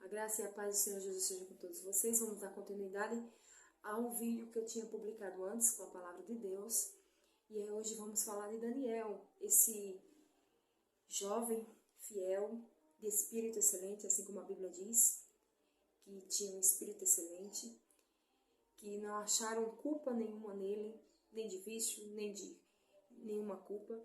A graça e a paz do Senhor Jesus seja com todos vocês. Vamos dar continuidade ao vídeo que eu tinha publicado antes com a palavra de Deus. E hoje vamos falar de Daniel, esse jovem fiel, de espírito excelente, assim como a Bíblia diz, que tinha um espírito excelente, que não acharam culpa nenhuma nele, nem de vício, nem de nenhuma culpa,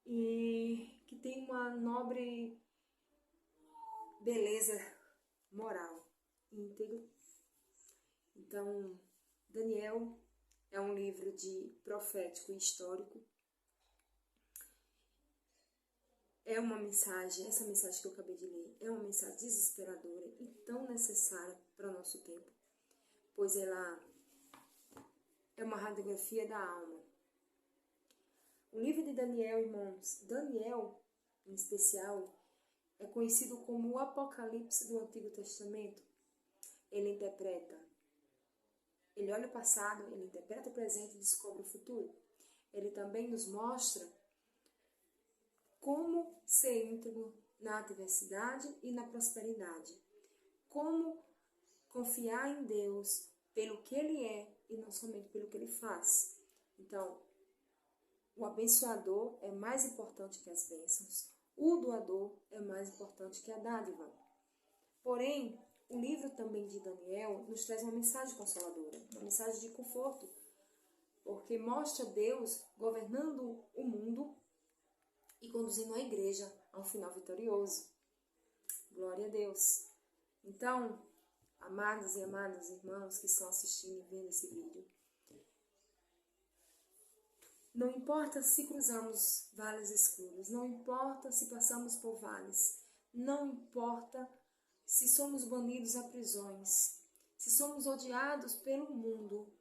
e que tem uma nobre beleza moral, íntegro. Então, Daniel é um livro de profético e histórico. É uma mensagem, essa mensagem que eu acabei de ler, é uma mensagem desesperadora e tão necessária para o nosso tempo, pois ela é uma radiografia da alma. O livro de Daniel, irmãos, Daniel, em especial, é conhecido como o Apocalipse do Antigo Testamento. Ele olha o passado, ele interpreta o presente e descobre o futuro. Ele também nos mostra como ser íntegro na adversidade e na prosperidade. Como confiar em Deus pelo que Ele é e não somente pelo que Ele faz. Então, o abençoador é mais importante que as bênçãos. O doador é mais importante que a dádiva. Porém, o livro também de Daniel nos traz uma mensagem consoladora, uma mensagem de conforto, porque mostra Deus governando o mundo e conduzindo a igreja a um final vitorioso. Glória a Deus. Então, amados e amadas irmãos que estão assistindo e vendo esse vídeo, não importa se cruzamos vales escuros, não importa se passamos por vales, não importa se somos banidos a prisões, se somos odiados pelo mundo,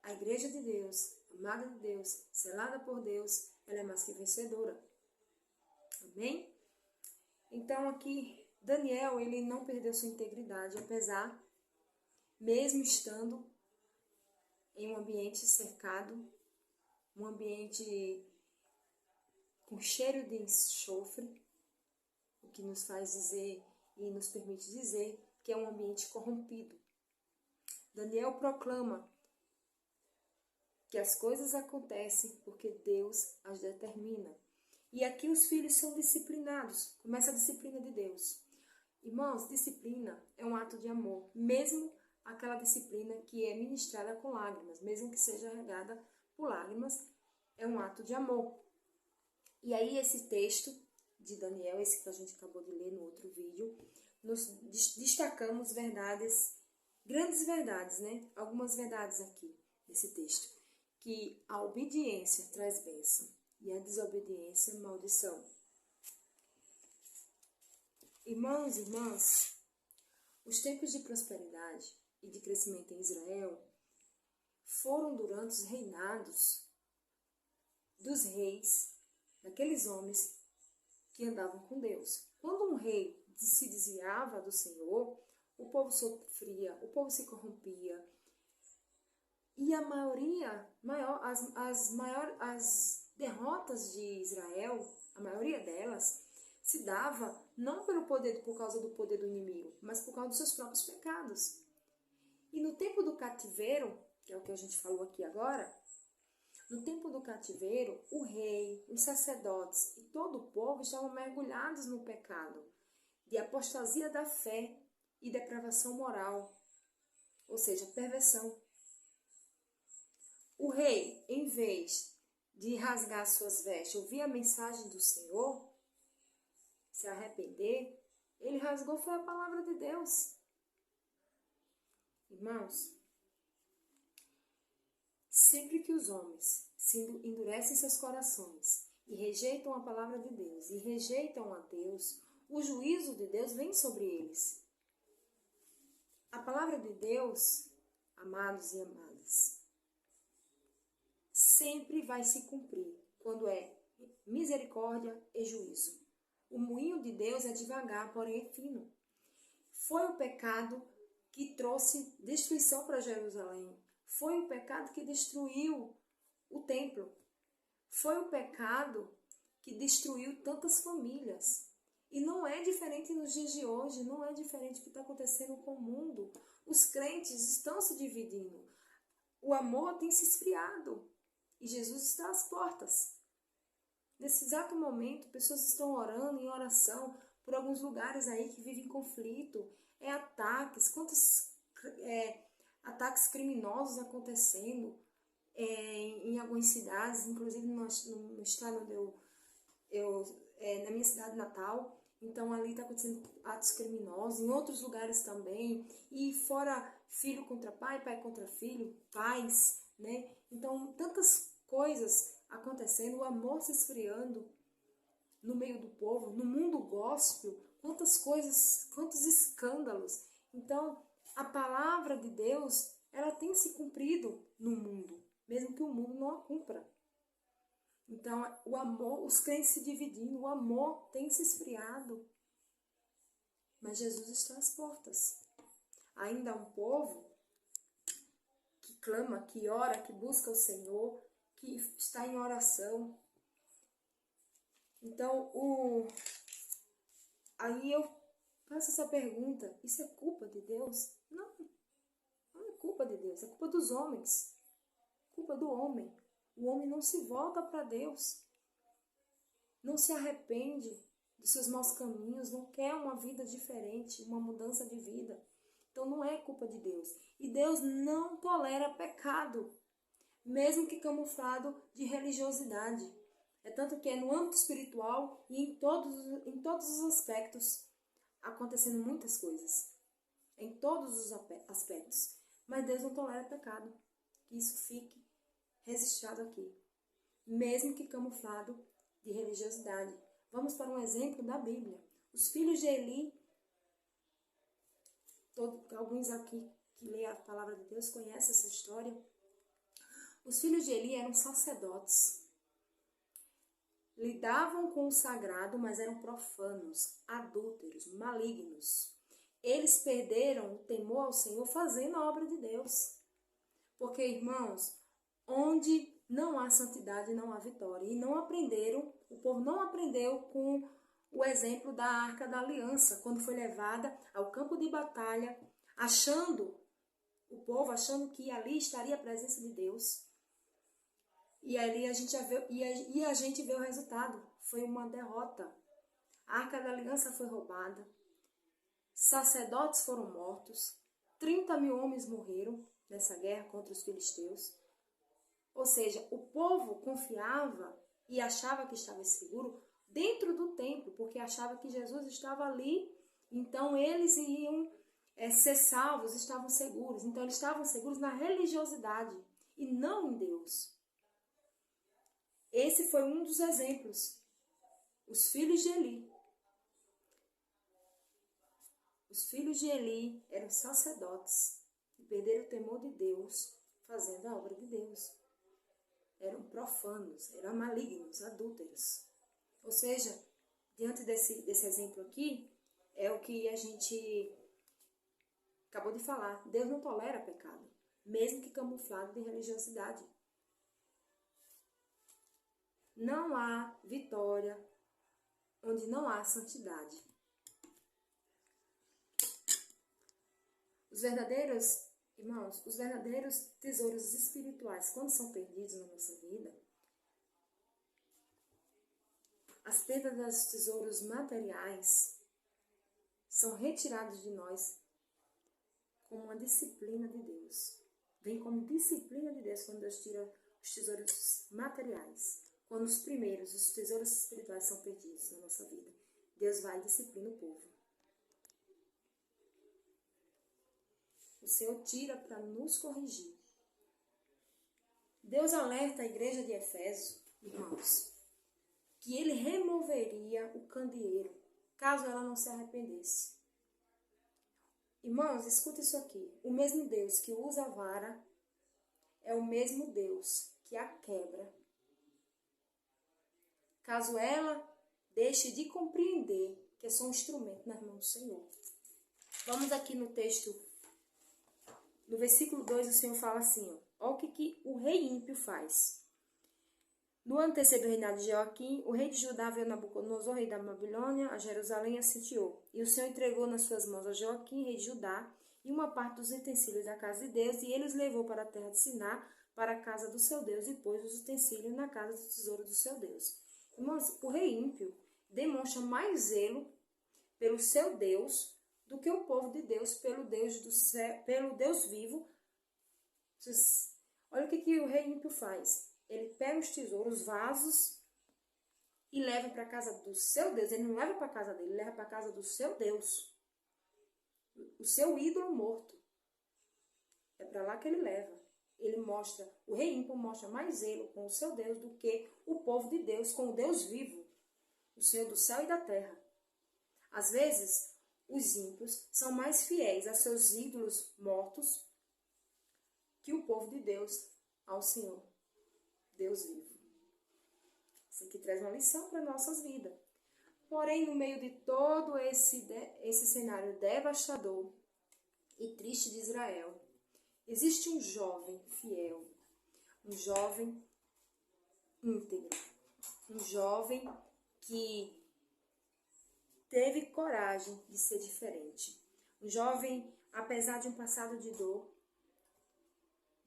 a igreja de Deus, amada de Deus, selada por Deus, ela é mais que vencedora. Amém? Então aqui, Daniel, ele não perdeu sua integridade, apesar, mesmo estando em um ambiente cercado, um ambiente com cheiro de enxofre, o que nos faz dizer e nos permite dizer que é um ambiente corrompido. Daniel proclama que as coisas acontecem porque Deus as determina. E aqui os filhos são disciplinados. Começa a disciplina de Deus. Irmãos, disciplina é um ato de amor, mesmo aquela disciplina que é ministrada com lágrimas, mesmo que seja regada por lágrimas, é um ato de amor. E aí esse texto de Daniel, esse que a gente acabou de ler no outro vídeo, nos destacamos verdades, grandes verdades, né? Algumas verdades aqui nesse texto. Que a obediência traz bênção e a desobediência, maldição. Irmãos e irmãs, os tempos de prosperidade e de crescimento em Israel foram durante os reinados dos reis, daqueles homens que andavam com Deus. Quando um rei se desviava do Senhor, o povo sofria, o povo se corrompia. E a as derrotas de Israel, a maioria delas, se dava não por causa do poder do inimigo, mas por causa dos seus próprios pecados. E no tempo do cativeiro, que é o que a gente falou aqui agora, no tempo do cativeiro, o rei, os sacerdotes e todo o povo estavam mergulhados no pecado, de apostasia da fé e depravação moral, ou seja, perversão. O rei, em vez de rasgar suas vestes, ouvir a mensagem do Senhor, se arrepender, ele rasgou foi a palavra de Deus. Irmãos, sempre que os homens endurecem seus corações e rejeitam a palavra de Deus e rejeitam a Deus, o juízo de Deus vem sobre eles. A palavra de Deus, amados e amadas, sempre vai se cumprir quando é misericórdia e juízo. O moinho de Deus é devagar, porém é fino. Foi o pecado que trouxe destruição para Jerusalém. Foi o pecado que destruiu o templo. Foi o pecado que destruiu tantas famílias. E não é diferente nos dias de hoje, não é diferente do que está acontecendo com o mundo. Os crentes estão se dividindo. O amor tem se esfriado. E Jesus está às portas. Nesse exato momento, pessoas estão orando em oração por alguns lugares aí que vivem conflito. Ataques, quantos ataques criminosos acontecendo em algumas cidades, inclusive no estado onde na minha cidade natal. Então ali está acontecendo atos criminosos, em outros lugares também, e fora filho contra pai, pai contra filho, pais, né? Então tantas coisas acontecendo, o amor se esfriando no meio do povo, no mundo gospel, quantas coisas, quantos escândalos. Então a palavra de Deus, ela tem se cumprido no mundo, mesmo que o mundo não a cumpra. Então, o amor, os crentes se dividindo, o amor tem se esfriado. Mas Jesus está às portas. Ainda há um povo que clama, que ora, que busca o Senhor, que está em oração. Então, aí eu faço essa pergunta: isso é culpa de Deus? Não, não é culpa de Deus, é culpa dos homens. Culpa do homem. O homem não se volta para Deus, não se arrepende dos seus maus caminhos, não quer uma vida diferente, uma mudança de vida. Então não é culpa de Deus. E Deus não tolera pecado, mesmo que camuflado de religiosidade. É tanto que é no âmbito espiritual e em todos os aspectos acontecendo muitas coisas. Em todos os aspectos. Mas Deus não tolera pecado. Que isso fique registrado aqui, mesmo que camuflado de religiosidade. Vamos para um exemplo da Bíblia. Os filhos de Eli, alguns aqui que lêem a palavra de Deus conhecem essa história. Os filhos de Eli eram sacerdotes. Lidavam com o sagrado, mas eram profanos, adúlteros, malignos. Eles perderam o temor ao Senhor fazendo a obra de Deus. Porque, irmãos, onde não há santidade, não há vitória. E não aprenderam, o povo não aprendeu com o exemplo da Arca da Aliança, quando foi levada ao campo de batalha, o povo achando que ali estaria a presença de Deus. E ali a gente vê o resultado. Foi uma derrota. A Arca da Aliança foi roubada. Sacerdotes foram mortos. 30 mil homens morreram nessa guerra contra os filisteus. Ou seja, o povo confiava e achava que estava seguro dentro do templo, porque achava que Jesus estava ali, então eles iam ser salvos, estavam seguros. Então eles estavam seguros na religiosidade e não em Deus. Esse foi um dos exemplos. Os filhos de Eli. Os filhos de Eli eram sacerdotes e perderam o temor de Deus fazendo a obra de Deus. Eram profanos, eram malignos, adúlteros. Ou seja, diante desse exemplo aqui, é o que a gente acabou de falar. Deus não tolera pecado, mesmo que camuflado de religiosidade. Não há vitória onde não há santidade. Irmãos, os verdadeiros tesouros espirituais, quando são perdidos na nossa vida, as perdas dos tesouros materiais são retirados de nós como uma disciplina de Deus. Vem como disciplina de Deus quando Deus tira os tesouros materiais. Quando os tesouros espirituais são perdidos na nossa vida, Deus vai e disciplina o povo. O Senhor tira para nos corrigir. Deus alerta a igreja de Efésios, irmãos, que ele removeria o candeeiro, caso ela não se arrependesse. Irmãos, escuta isso aqui. O mesmo Deus que usa a vara é o mesmo Deus que a quebra, caso ela deixe de compreender que é só um instrumento nas mãos do Senhor. Vamos aqui no texto, no versículo 2, o Senhor fala assim, ó o que o rei ímpio faz. No ano terceiro do reinado de Joaquim, o rei de Judá veio Nabucodonosor, rei da Babilônia, a Jerusalém e a sitiou. E o Senhor entregou nas suas mãos a Joaquim, rei de Judá, e uma parte dos utensílios da casa de Deus, e ele os levou para a terra de Siná, para a casa do seu Deus, e pôs os utensílios na casa do tesouro do seu Deus. Irmãos, o rei ímpio demonstra mais zelo pelo seu Deus do que o povo de Deus pelo Deus do céu, pelo Deus vivo. Olha o que o rei ímpio faz. Ele pega os tesouros, os vasos, e leva para a casa do seu Deus. Ele não leva para a casa dele, ele leva para a casa do seu Deus. O seu ídolo morto. É para lá que ele leva. Ele mostra, o rei ímpio mostra mais zelo com o seu Deus do que o povo de Deus, com o Deus vivo, o Senhor do céu e da terra. Às vezes, os ímpios são mais fiéis a seus ídolos mortos que o povo de Deus ao Senhor, Deus vivo. Isso aqui traz uma lição para nossas vidas. Porém, no meio de todo esse cenário devastador e triste de Israel, existe um jovem fiel, um jovem íntegro, um jovem que teve coragem de ser diferente. Um jovem, apesar de um passado de dor,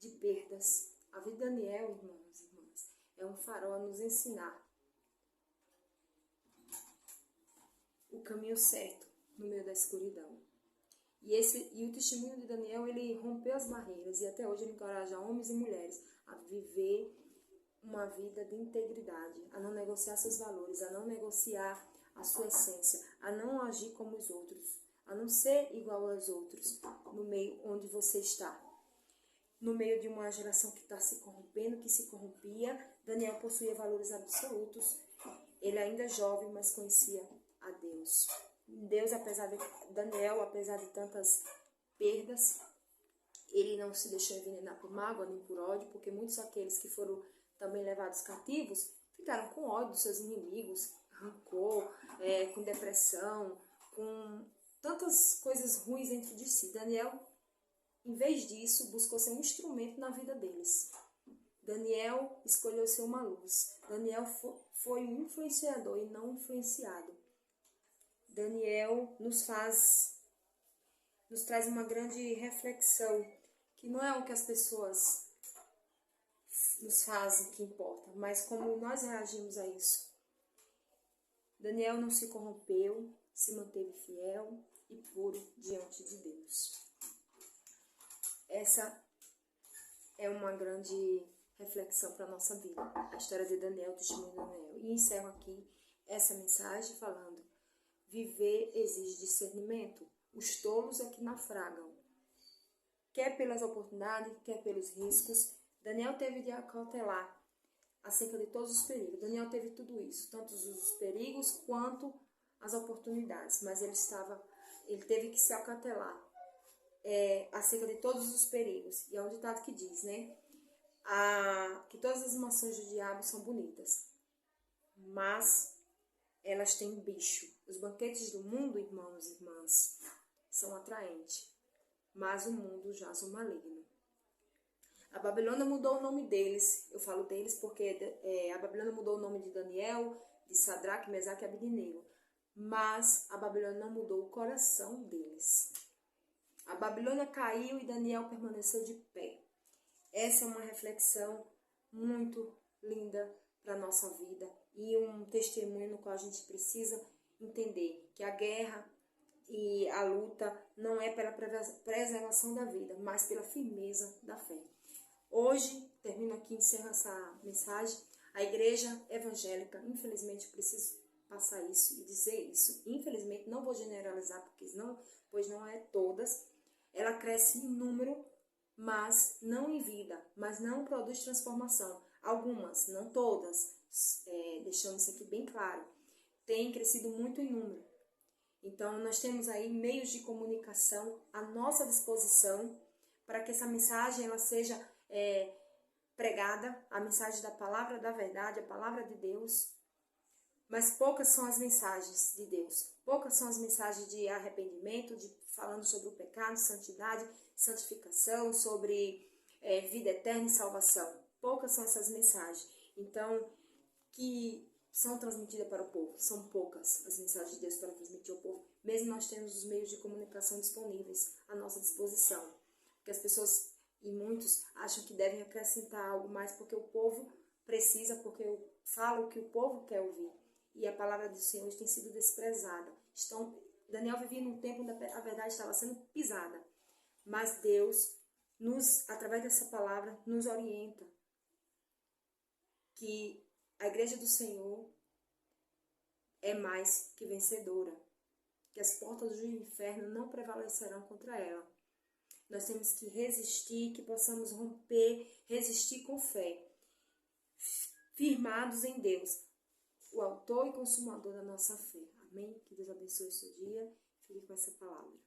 de perdas. A vida de Daniel, irmãos e irmãs, é um farol a nos ensinar o caminho certo no meio da escuridão. E o testemunho de Daniel, ele rompeu as barreiras e até hoje ele encoraja homens e mulheres a viver uma vida de integridade, a não negociar seus valores, a não negociar a sua essência, a não agir como os outros, a não ser igual aos outros no meio onde você está. No meio de uma geração que está se corrompendo, que se corrompia, Daniel possuía valores absolutos. Ele ainda jovem, mas conhecia a Deus. Daniel, apesar de tantas perdas, ele não se deixou envenenar por mágoa nem por ódio, porque muitos daqueles que foram também levados cativos ficaram com ódio dos seus inimigos, rancor, com depressão, com tantas coisas ruins dentro de si. Daniel, em vez disso, buscou ser um instrumento na vida deles. Daniel escolheu ser uma luz. Daniel foi um influenciador e não influenciado. Daniel nos traz uma grande reflexão, que não é o que as pessoas nos fazem que importa, mas como nós reagimos a isso. Daniel não se corrompeu, se manteve fiel e puro diante de Deus. Essa é uma grande reflexão para a nossa vida, a história de Daniel, o testemunho de Daniel. E encerro aqui essa mensagem falando: viver exige discernimento. Os tolos é que naufragam, quer pelas oportunidades, quer pelos riscos. Daniel teve de acautelar acerca de todos os perigos. Daniel teve tudo isso, tanto os perigos quanto as oportunidades, mas ele teve que se acautelar acerca de todos os perigos. E é um ditado que diz, né? Que todas as maçãs do diabo são bonitas, mas elas têm bicho. Os banquetes do mundo, irmãos e irmãs, são atraentes, mas o mundo jaz o maligno. A Babilônia mudou o nome deles. Eu falo deles porque a Babilônia mudou o nome de Daniel, de Sadraque, Mesaque e Abednego. Mas a Babilônia não mudou o coração deles. A Babilônia caiu e Daniel permaneceu de pé. Essa é uma reflexão muito linda para a nossa vida e um testemunho no qual a gente precisa entender que a guerra e a luta não é pela preservação da vida, mas pela firmeza da fé. Hoje, termino aqui, encerro essa mensagem. A igreja evangélica, infelizmente, eu preciso passar isso e dizer isso. Infelizmente, não vou generalizar, pois não é todas. Ela cresce em número, mas não em vida, mas não produz transformação. Algumas, não todas, deixando isso aqui bem claro, têm crescido muito em número. Então, nós temos aí meios de comunicação à nossa disposição para que essa mensagem ela seja pregada, a mensagem da palavra da verdade, a palavra de Deus. Mas poucas são as mensagens de Deus, poucas são as mensagens de arrependimento, falando sobre o pecado, santidade, santificação, sobre vida eterna e salvação. Poucas são essas mensagens. Então, que são transmitidas para o povo. São poucas as mensagens de Deus para transmitir ao povo, mesmo nós temos os meios de comunicação disponíveis à nossa disposição. Porque as pessoas, e muitos, acham que devem acrescentar algo mais porque o povo precisa, porque eu falo o que o povo quer ouvir. E a palavra do Senhor tem sido desprezada. Daniel vivia num tempo onde a verdade estava sendo pisada. Mas Deus, através dessa palavra, nos orienta que a igreja do Senhor é mais que vencedora. Que as portas do inferno não prevalecerão contra ela. Nós temos que resistir, que possamos romper, resistir com fé. Firmados em Deus, o autor e consumador da nossa fé. Amém? Que Deus abençoe o seu dia. Fique com essa palavra.